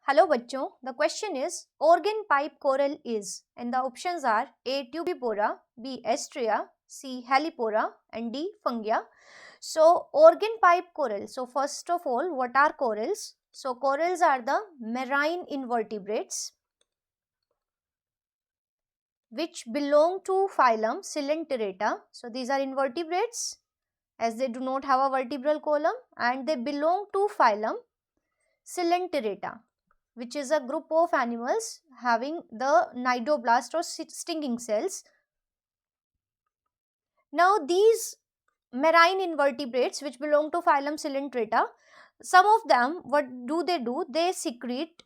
Hello बच्चों, the question is organ pipe coral is, and the options are A. Tubipora, B. Astrea, C. Helipora and D. Fungia. So organ pipe coral. So first of all, what are corals? So corals are the marine invertebrates which belong to phylum Coelenterata. So these are invertebrates as they do not have a vertebral column and they belong to phylum Coelenterata, which is a group of animals having the cnidoblast or stinging cells. Now these marine invertebrates which belong to phylum Coelenterata, some of them, what do? They secrete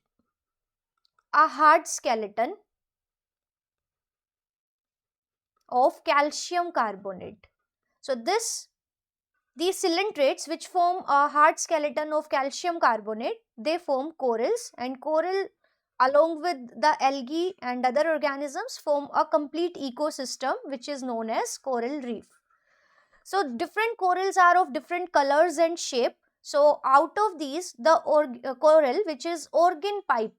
a hard skeleton of calcium carbonate. So these coelentrates which form a hard skeleton of calcium carbonate, they form corals, and coral along with the algae and other organisms form a complete ecosystem which is known as coral reef. So different corals are of different colors and shape. So out of these, the coral which is organ pipe,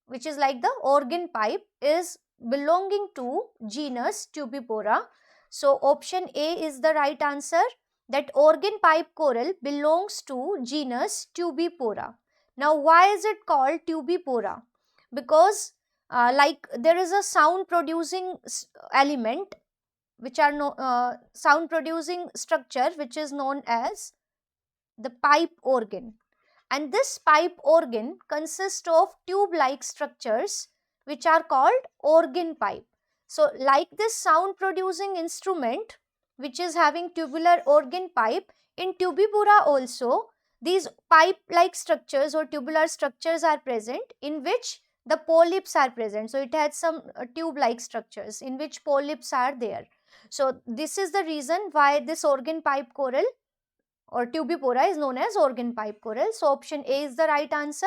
which is like the organ pipe, is belonging to genus Tubipora. So option A is the right answer, that organ pipe coral belongs to genus Tubipora. Now why is it called Tubipora? Because like there is a sound producing element which are sound producing structure which is known as the pipe organ, and this pipe organ consists of tube like structures which are called organ pipe. So like this sound producing instrument which is having tubular organ pipe, in Tubipora also these pipe like structures or tubular structures are present in which the polyps are present. So it has some tube like structures in which polyps are there. So this is the reason why this organ pipe coral or Tubipora is known as organ pipe coral. So option A is the right answer.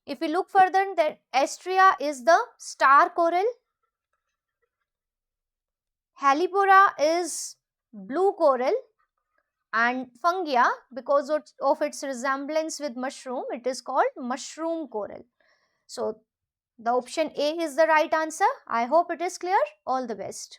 If we look further, then Astrea is the star coral, Helipora is blue coral, and Fungia, because of its resemblance with mushroom, it is called mushroom coral. So the option A is the right answer. I hope it is clear. All the best.